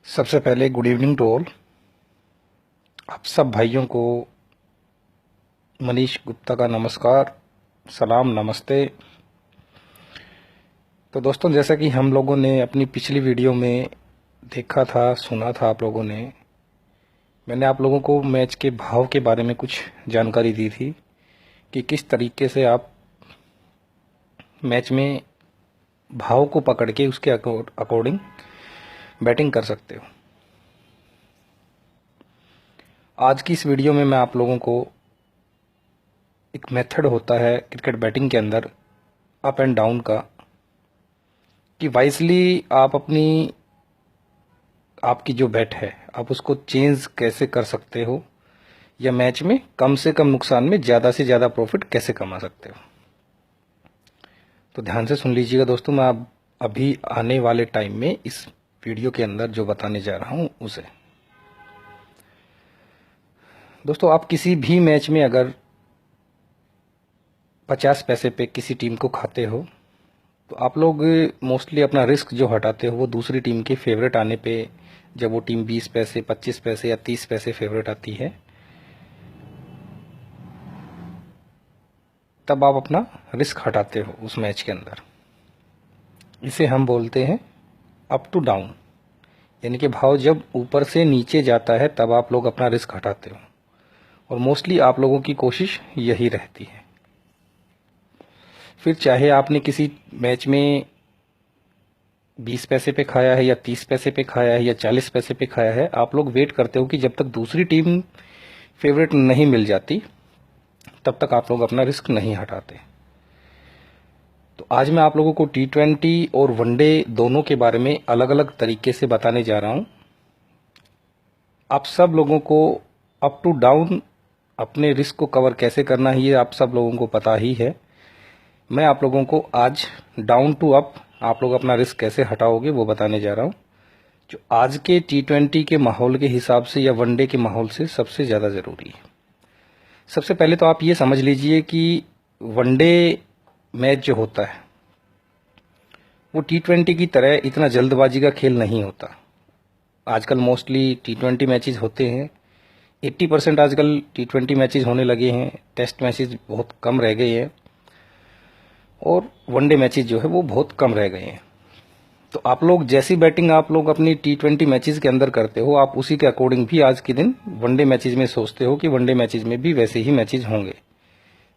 सबसे पहले good evening to all. आप सब भाइयों को मनीष गुप्ता का नमस्कार, सलाम, नमस्ते। तो दोस्तों, जैसा कि हम लोगों ने अपनी पिछली वीडियो में देखा था, सुना था, आप लोगों ने, मैंने आप लोगों को मैच के भाव के बारे में कुछ जानकारी दी थी कि किस तरीके से आप मैच में भाव को पकड़ के उसके अकॉर्डिंग बैटिंग कर सकते हो। आज की इस वीडियो में मैं आप लोगों को एक मेथड होता है क्रिकेट बैटिंग के अंदर अप एंड डाउन का, कि वाइजली आप आपकी जो बैट है आप उसको चेंज कैसे कर सकते हो, या मैच में कम से कम नुकसान में ज़्यादा से ज़्यादा प्रॉफिट कैसे कमा सकते हो। तो ध्यान से सुन लीजिएगा दोस्तों, मैं अभी आने वाले टाइम में इस वीडियो के अंदर जो बताने जा रहा हूं उसे। दोस्तों, आप किसी भी मैच में अगर 50 पैसे पे किसी टीम को खाते हो तो आप लोग मोस्टली अपना रिस्क जो हटाते हो वो दूसरी टीम के फेवरेट आने पे, जब वो टीम 20 पैसे, 25 पैसे या 30 पैसे फेवरेट आती है, तब आप अपना रिस्क हटाते हो उस मैच के अंदर। इसे हम बोलते हैं अप टू डाउन, यानी कि भाव जब ऊपर से नीचे जाता है तब आप लोग अपना रिस्क हटाते हो, और मोस्टली आप लोगों की कोशिश यही रहती है। फिर चाहे आपने किसी मैच में 20 पैसे पे खाया है या 30 पैसे पे खाया है या 40 पैसे पे खाया है, आप लोग वेट करते हो कि जब तक दूसरी टीम फेवरेट नहीं मिल जाती तब तक आप लोग अपना रिस्क नहीं हटाते। तो आज मैं आप लोगों को T20 और वनडे दोनों के बारे में अलग अलग तरीके से बताने जा रहा हूं। आप सब लोगों को अप टू डाउन अपने रिस्क को कवर कैसे करना है ये आप सब लोगों को पता ही है। मैं आप लोगों को आज डाउन टू अप आप लोग अपना रिस्क कैसे हटाओगे वो बताने जा रहा हूं, जो आज के T20 के माहौल के हिसाब से या वनडे के माहौल से सबसे ज़्यादा ज़रूरी है। सबसे पहले तो आप ये समझ लीजिए कि वनडे मैच जो होता है वो T20 की तरह इतना जल्दबाजी का खेल नहीं होता। आजकल मोस्टली T20 मैचेस होते हैं, 80% आजकल T20 मैचेस होने लगे हैं, टेस्ट मैचेस बहुत कम रह गए हैं और वनडे मैचेस जो है वो बहुत कम रह गए हैं। तो आप लोग जैसी बैटिंग आप लोग अपनी T20 मैचेस के अंदर करते हो, आप उसी के अकॉर्डिंग भी आज के दिन वनडे मैचेस में सोचते हो कि वनडे मैचेस में भी वैसे ही मैचेस होंगे,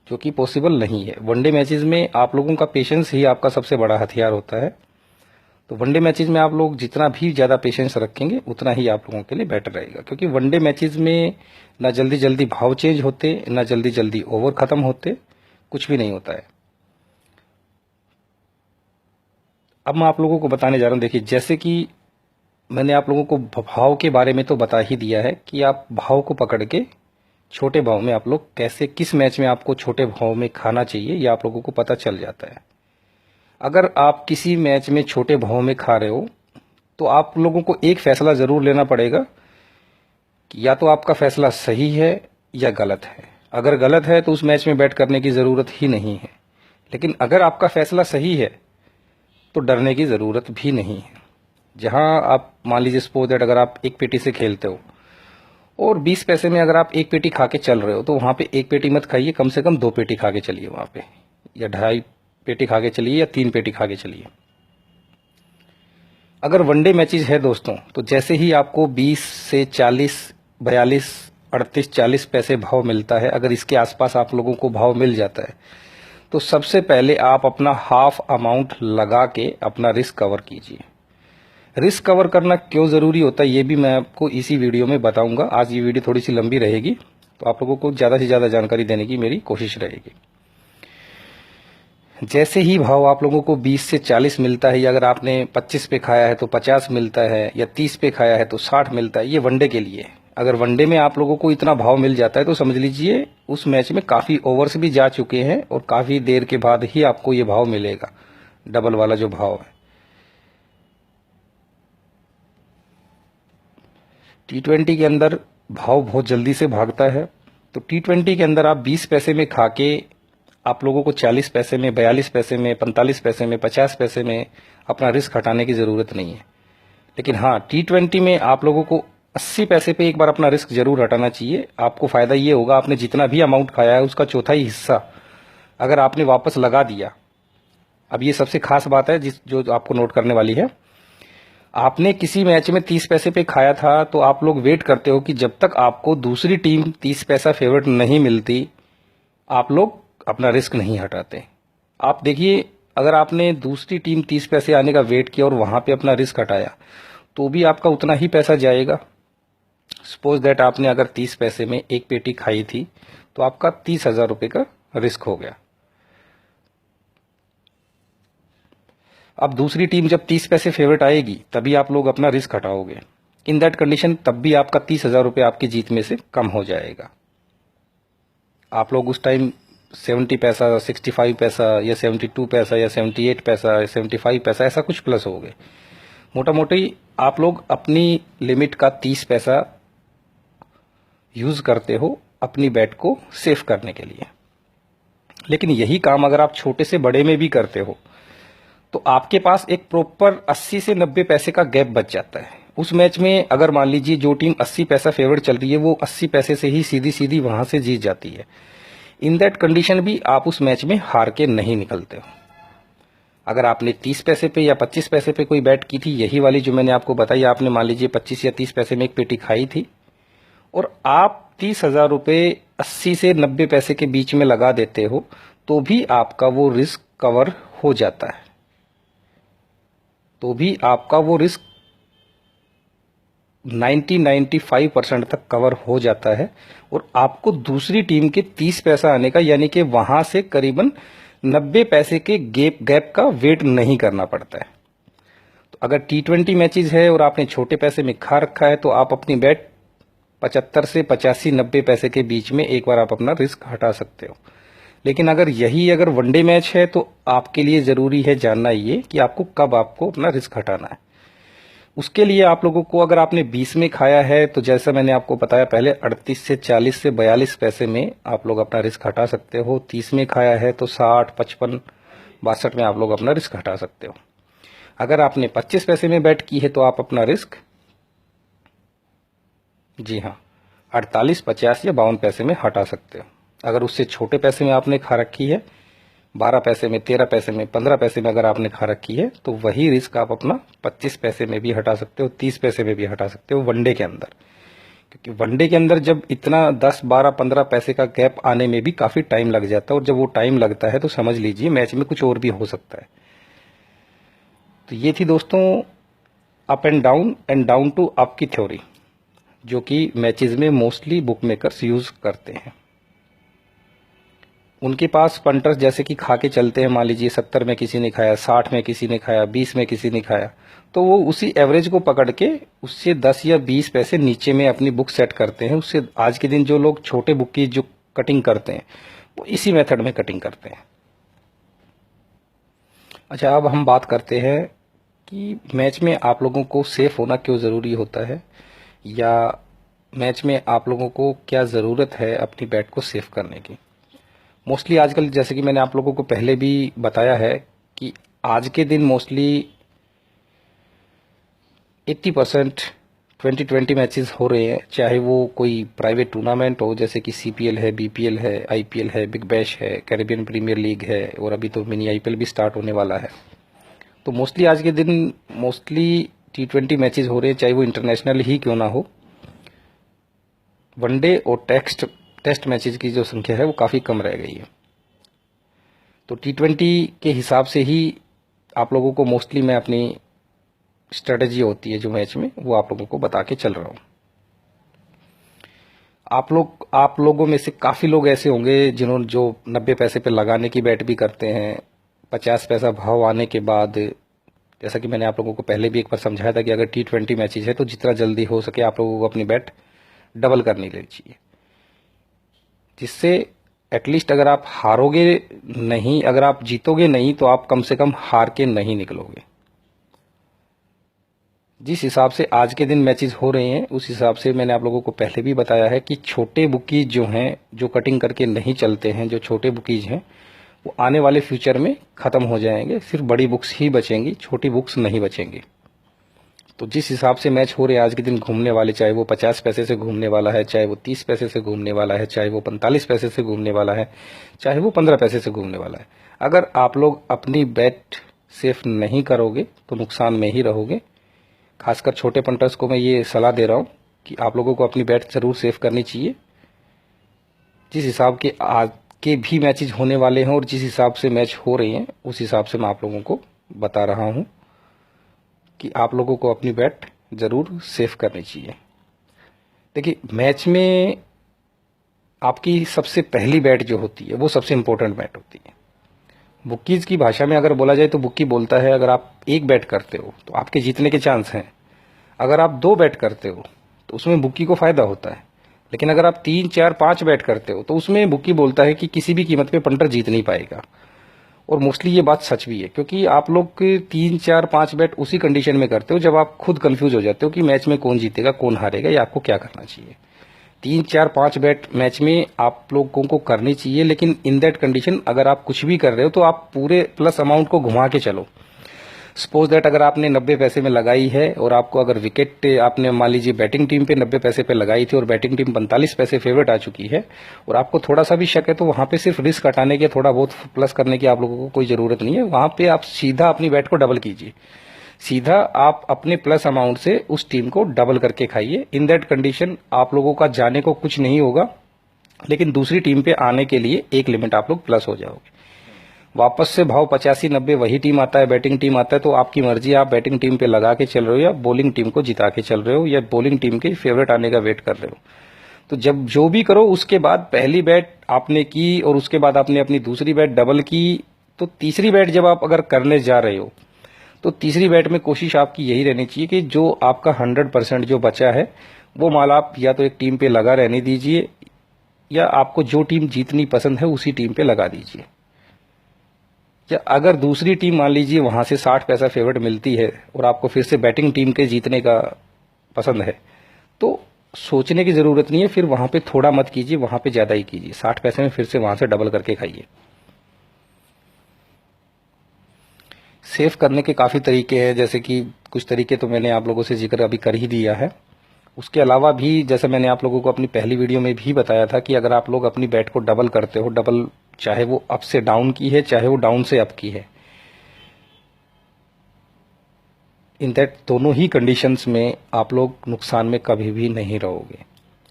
जो कि पॉसिबल नहीं है। वनडे मैचेस में आप लोगों का पेशेंस ही आपका सबसे बड़ा हथियार होता है। तो वनडे मैचेस में आप लोग जितना भी ज़्यादा पेशेंस रखेंगे उतना ही आप लोगों के लिए बेटर रहेगा, क्योंकि वनडे मैचेस में ना जल्दी जल्दी भाव चेंज होते, ना जल्दी जल्दी ओवर खत्म होते, कुछ भी नहीं होता है। अब मैं आप लोगों को बताने जा रहा हूं, देखिए, जैसे कि मैंने आप लोगों को भाव के बारे में तो बता ही दिया है कि आप भाव को पकड़ के छोटे भाव में आप लोग कैसे, किस मैच में आपको छोटे भाव में खाना चाहिए ये आप लोगों को पता चल जाता है। अगर आप किसी मैच में छोटे भाव में खा रहे हो तो आप लोगों को एक फैसला जरूर लेना पड़ेगा कि या तो आपका फैसला सही है या गलत है। अगर गलत है तो उस मैच में बैट करने की जरूरत ही नहीं है, लेकिन अगर आपका फैसला सही है तो डरने की ज़रूरत भी नहीं है। जहां आप मान लीजिए सपोज दैट अगर आप एक पेटी से खेलते हो और 20 पैसे में अगर आप एक पेटी खा के चल रहे हो, तो वहां पे एक पेटी मत खाइए, कम से कम 2 पेटी खा के चलिए वहां पे, या 2.5 पेटी खा के चलिए, या 3 पेटी खा के चलिए। अगर वनडे मैचेस है दोस्तों, तो जैसे ही आपको 20 से 40, 42, 38, 40 पैसे भाव मिलता है, अगर इसके आसपास आप लोगों को भाव मिल जाता है तो सबसे पहले आप अपना हाफ अमाउंट लगा के अपना रिस्क कवर कीजिए। रिस्क कवर करना क्यों जरूरी होता है ये भी मैं आपको इसी वीडियो में बताऊंगा। आज ये वीडियो थोड़ी सी लंबी रहेगी, तो आप लोगों को ज्यादा से ज्यादा जानकारी देने की मेरी कोशिश रहेगी। जैसे ही भाव आप लोगों को 20 से 40 मिलता है, या अगर आपने 25 पे खाया है तो 50 मिलता है, या 30 पे खाया है तो 60 मिलता है, ये वनडे के लिए। अगर वनडे में आप लोगों को इतना भाव मिल जाता है तो समझ लीजिए उस मैच में काफी ओवर्स भी जा चुके हैं और काफी देर के बाद ही आपको ये भाव मिलेगा, डबल वाला जो भाव है। T20 के अंदर भाव बहुत जल्दी से भागता है, तो T20 के अंदर आप 20 पैसे में खा के आप लोगों को 40 पैसे में, 42 पैसे में, 45 पैसे में, 50 पैसे में अपना रिस्क हटाने की जरूरत नहीं है। लेकिन हाँ, T20 में आप लोगों को 80 पैसे पे एक बार अपना रिस्क जरूर हटाना चाहिए। आपको फायदा ये होगा, आपने जितना भी अमाउंट खाया है उसका चौथाई हिस्सा अगर आपने वापस लगा दिया। अब ये सबसे खास बात है जो आपको नोट करने वाली है। आपने किसी मैच में 30 पैसे पे खाया था, तो आप लोग वेट करते हो कि जब तक आपको दूसरी टीम 30 पैसा फेवरेट नहीं मिलती, आप लोग अपना रिस्क नहीं हटाते। आप देखिए, अगर आपने दूसरी टीम 30 पैसे आने का वेट किया और वहां पे अपना रिस्क हटाया, तो भी आपका उतना ही पैसा जाएगा। सपोज दैट आपने अगर 30 पैसे में एक पेटी खाई थी, तो आपका 30,000 रुपए का रिस्क हो गया। अब दूसरी टीम जब 30 पैसे फेवरेट आएगी, तभी आप लोग अपना रिस्क हटाओगे। इन दैट कंडीशन तब भी आपका 30,000 रुपये आपकी जीत में से कम हो जाएगा। आप लोग उस टाइम 70 पैसा, 65 पैसा या 72 पैसा या 78 पैसा या 75 पैसा ऐसा कुछ प्लस हो गए। मोटा मोटी आप लोग अपनी लिमिट का 30 पैसा यूज करते हो अपनी बैट को सेफ करने के लिए। लेकिन यही काम अगर आप छोटे से बड़े में भी करते हो, तो आपके पास एक प्रॉपर 80 से 90 पैसे का गैप बच जाता है। उस मैच में अगर मान लीजिए जो टीम 80 पैसा फेवरेट चल रही है, वो 80 पैसे से ही सीधी सीधी वहां से जीत जाती है। इन दैट कंडीशन भी आप उस मैच में हार के नहीं निकलते हो। अगर आपने 30 पैसे पे या 25 पैसे पे कोई बैट की थी, यही वाली जो मैंने आपको बताई, आपने मान लीजिए 25 या 30 पैसे में एक पेटी खाई थी, और आप 30,000 रुपये 80 से 90 पैसे के बीच में लगा देते हो, तो भी आपका वो रिस्क कवर हो जाता है। तो भी आपका वो रिस्क 90-95% तक कवर हो जाता है, और आपको दूसरी टीम के 30 पैसा आने का, यानी कि वहां से करीबन 90 पैसे के गैप का वेट नहीं करना पड़ता है। तो अगर T20 मैचेस है और आपने छोटे पैसे में खा रखा है, तो आप अपनी बैट 75 से 85-90 पैसे के बीच में एक बार आप अपना रिस्क हटा सकते हो। लेकिन अगर वनडे मैच है, तो आपके लिए जरूरी है जानना ये कि आपको कब आपको अपना रिस्क हटाना है। उसके लिए आप लोगों को, अगर आपने 20 में खाया है, तो जैसा मैंने आपको बताया पहले, 38 से 40 से 42 पैसे में आप लोग अपना रिस्क हटा सकते हो। 30 में खाया है तो 60, 55, 62 में आप लोग अपना रिस्क हटा सकते हो। अगर आपने 25 पैसे में बैट की है, तो आप अपना रिस्क, जी हाँ, 48, 50 या 52 पैसे में हटा सकते हो। अगर उससे छोटे पैसे में आपने खा रखी है, 12 पैसे में, 13 पैसे में, 15 पैसे में अगर आपने खा रखी है, तो वही रिस्क आप अपना 25 पैसे में भी हटा सकते हो, 30 पैसे में भी हटा सकते हो वनडे के अंदर। क्योंकि वनडे के अंदर जब इतना 10, 12, 15 पैसे का गैप आने में भी काफी टाइम लग जाता है, और जब वो टाइम लगता है तो समझ लीजिए मैच में कुछ और भी हो सकता है। तो ये थी दोस्तों up and down to up की थ्योरी, जो कि मैचेस में मोस्टली बुक मेकर्स यूज करते हैं। उनके पास पंटर्स जैसे कि खा के चलते हैं, मान लीजिए 70 में किसी ने खाया, 60 में किसी ने खाया, 20 में किसी ने खाया, तो वो उसी एवरेज को पकड़ के उससे 10 या 20 पैसे नीचे में अपनी बुक सेट करते हैं। उससे आज के दिन जो लोग छोटे बुक की जो कटिंग करते हैं, वो इसी मेथड में कटिंग करते हैं। अच्छा, अब हम बात करते हैं कि मैच में आप लोगों को सेफ होना क्यों ज़रूरी होता है, या मैच में आप लोगों को क्या ज़रूरत है अपनी बैट को सेफ करने की। मोस्टली आजकल, जैसे कि मैंने आप लोगों को पहले भी बताया है, कि आज के दिन मोस्टली 80% 2020 मैचेस हो रहे हैं, चाहे वो कोई प्राइवेट टूर्नामेंट हो, जैसे कि CPL है, BPL है, IPL है, बिग बैश है, कैरेबियन प्रीमियर लीग है, और अभी तो मिनी IPL भी स्टार्ट होने वाला है। तो मोस्टली आज के दिन T20 मैचेस हो रहे हैं, चाहे वो इंटरनेशनल ही क्यों ना हो। वनडे और टेस्ट मैचेस की जो संख्या है वो काफ़ी कम रह गई है। तो T20 के हिसाब से ही आप लोगों को मोस्टली मैं अपनी स्ट्रेटेजी होती है जो मैच में, वो आप लोगों को बता के चल रहा हूँ। आप लोगों में से काफ़ी लोग ऐसे होंगे जो 90 पैसे पे लगाने की बैट भी करते हैं। 50 पैसा भाव आने के बाद, जैसा कि मैंने आप लोगों को पहले भी एक बार समझाया था, कि अगर T20 मैचेस है तो जितना जल्दी हो सके आप लोगों को अपनी बैट डबल करनी चाहिए, जिससे एटलीस्ट अगर आप हारोगे नहीं, अगर आप जीतोगे नहीं, तो आप कम से कम हार के नहीं निकलोगे। जिस हिसाब से आज के दिन मैचेस हो रहे हैं, उस हिसाब से मैंने आप लोगों को पहले भी बताया है कि छोटे बुकीज जो हैं, जो कटिंग करके नहीं चलते हैं, जो छोटे बुकीज हैं, वो आने वाले फ्यूचर में ख़त्म हो जाएंगे। सिर्फ बड़ी बुक्स ही बचेंगी, छोटी बुक्स नहीं बचेंगी। तो जिस हिसाब से मैच हो रहे हैं आज के दिन घूमने वाले, चाहे वो 50 पैसे से घूमने वाला है, चाहे वो 30 पैसे से घूमने वाला है, चाहे वो 45 पैसे से घूमने वाला है, चाहे वो 15 पैसे से घूमने वाला है, अगर आप लोग अपनी बेट सेफ नहीं करोगे तो नुकसान में ही रहोगे। खासकर छोटे पंटर्स को मैं ये सलाह दे रहा हूँ कि आप लोगों को अपनी बेट जरूर सेफ करनी चाहिए। जिस हिसाब के आगे भी मैचेज होने वाले हैं और जिस हिसाब से मैच हो रहे हैं, उस हिसाब से मैं आप लोगों को बता रहा हूँ कि आप लोगों को अपनी बैट जरूर सेफ करनी चाहिए। देखिए, मैच में आपकी सबसे पहली बैट जो होती है वो सबसे इंपॉर्टेंट बैट होती है। बुक्कीज की भाषा में अगर बोला जाए तो बुक्की बोलता है अगर आप एक बैट करते हो तो आपके जीतने के चांस हैं, अगर आप 2 बैट करते हो तो उसमें बुक्की को फायदा होता है, लेकिन अगर आप 3, 4, 5 बैट करते हो तो उसमें बुक्की बोलता है कि किसी भी कीमत पे पंटर जीत नहीं पाएगा। और मोस्टली ये बात सच भी है, क्योंकि आप लोग 3, 4, 5 बैट उसी कंडीशन में करते हो जब आप खुद कंफ्यूज हो जाते हो कि मैच में कौन जीतेगा कौन हारेगा या आपको क्या करना चाहिए। 3, 4, 5 बैट मैच में आप लोगों को करनी चाहिए, लेकिन इन दैट कंडीशन अगर आप कुछ भी कर रहे हो तो आप पूरे प्लस अमाउंट को घुमा के चलो। सपोज दैट अगर आपने 90 पैसे में लगाई है और आपको अगर विकेट आपने मान लीजिए बैटिंग टीम पे 90 पैसे पे लगाई थी और बैटिंग टीम 45 पैसे फेवरेट आ चुकी है और आपको थोड़ा सा भी शक है, तो वहां पे सिर्फ रिस्क हटाने के, थोड़ा बहुत प्लस करने की आप लोगों को कोई जरूरत नहीं है। वहां पे आप सीधा अपनी बैट को डबल कीजिए, सीधा आप अपने प्लस अमाउंट से उस टीम को डबल करके खाइए। इन दैट कंडीशन आप लोगों का जाने को कुछ नहीं होगा, लेकिन दूसरी टीम पे आने के लिए एक लिमिट आप लोग प्लस हो जाओगे। वापस से भाव 85, 90 वही टीम आता है, बैटिंग टीम आता है, तो आपकी मर्जी, आप बैटिंग टीम पे लगा के चल रहे हो या बॉलिंग टीम को जिता के चल रहे हो या बॉलिंग टीम के फेवरेट आने का वेट कर रहे हो। तो जब जो भी करो उसके बाद पहली बैट आपने की और उसके बाद आपने अपनी दूसरी बैट डबल की, तो तीसरी बैट जब आप अगर करने जा रहे हो तो तीसरी बैट में कोशिश आपकी यही रहनी चाहिए कि जो आपका 100% जो बचा है वो माल आप या तो एक टीम पे लगा रहने दीजिए या आपको जो टीम जीतनी पसंद है उसी टीम पे लगा दीजिए। या अगर दूसरी टीम मान लीजिए वहां से 60 पैसा फेवरेट मिलती है और आपको फिर से बैटिंग टीम के जीतने का पसंद है, तो सोचने की जरूरत नहीं है, फिर वहां पे थोड़ा मत कीजिए, वहां पे ज्यादा ही कीजिए। 60 पैसे में फिर से वहां से डबल करके खाइए। सेव करने के काफी तरीके हैं, जैसे कि कुछ तरीके तो मैंने आप लोगों से जिक्र अभी कर ही दिया है। उसके अलावा भी जैसे मैंने आप लोगों को अपनी पहली वीडियो में भी बताया था कि अगर आप लोग अपनी बैट को डबल करते हो, डबल चाहे वो अप से डाउन की है चाहे वो डाउन से अप की है, इन दैट दोनों ही कंडीशंस में आप लोग नुकसान में कभी भी नहीं रहोगे।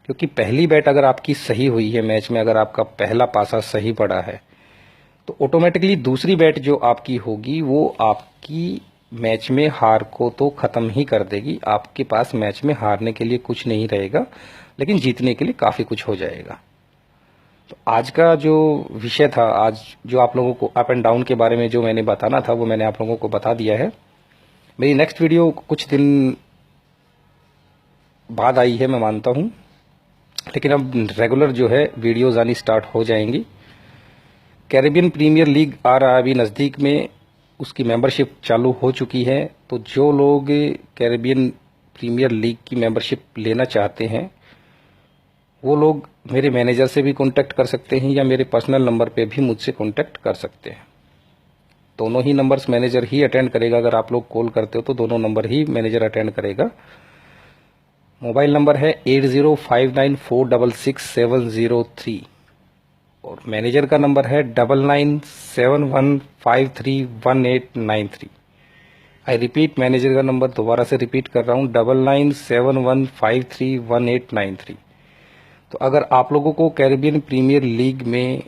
क्योंकि पहली बैट अगर आपकी सही हुई है मैच में, अगर आपका पहला पासा सही पड़ा है, तो ऑटोमेटिकली दूसरी बैट जो आपकी होगी वो आपकी मैच में हार को तो खत्म ही कर देगी। आपके पास मैच में हारने के लिए कुछ नहीं रहेगा, लेकिन जीतने के लिए काफी कुछ हो जाएगा। तो आज का जो विषय था, आज जो आप लोगों को अप एंड डाउन के बारे में जो मैंने बताना था वो मैंने आप लोगों को बता दिया है। मेरी नेक्स्ट वीडियो कुछ दिन बाद आई है मैं मानता हूं, लेकिन अब रेगुलर जो है वीडियोज आनी स्टार्ट हो जाएंगी। कैरेबियन प्रीमियर लीग आ रहा है अभी नज़दीक में, उसकी मेंबरशिप चालू हो चुकी है। तो जो लोग कैरेबियन प्रीमियर लीग की मेंबरशिप लेना चाहते हैं वो लोग मेरे मैनेजर से भी कांटेक्ट कर सकते हैं या मेरे पर्सनल नंबर पे भी मुझसे कांटेक्ट कर सकते हैं। दोनों ही नंबर्स मैनेजर ही अटेंड करेगा। अगर आप लोग कॉल करते हो तो दोनों नंबर ही मैनेजर अटेंड करेगा। मोबाइल नंबर है 8059466703 और मैनेजर का नंबर है 9971531893। आई रिपीट, मैनेजर का नंबर दोबारा से रिपीट कर रहा हूं, 9971531893। तो अगर आप लोगों को कैरेबियन प्रीमियर लीग में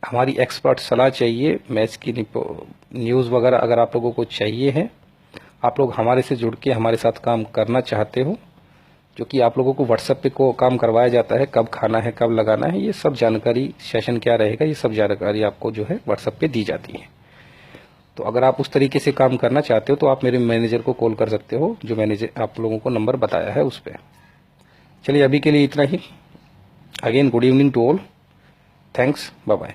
हमारी एक्सपर्ट सलाह चाहिए, मैच की न्यूज़ वगैरह अगर आप लोगों को चाहिए है, आप लोग हमारे से जुड़ के हमारे साथ काम करना चाहते हो, जो कि आप लोगों को व्हाट्सएप पे को काम करवाया जाता है, कब खाना है कब लगाना है, ये सब जानकारी, सेशन क्या रहेगा, ये सब जानकारी आपको जो है व्हाट्सएप पे दी जाती है। तो अगर आप उस तरीके से काम करना चाहते हो तो आप मेरे मैनेजर को कॉल कर सकते हो, जो मैनेजर आप लोगों को नंबर बताया है उस पर। चलिए अभी के लिए इतना ही। Again good evening to all, thanks, bye bye.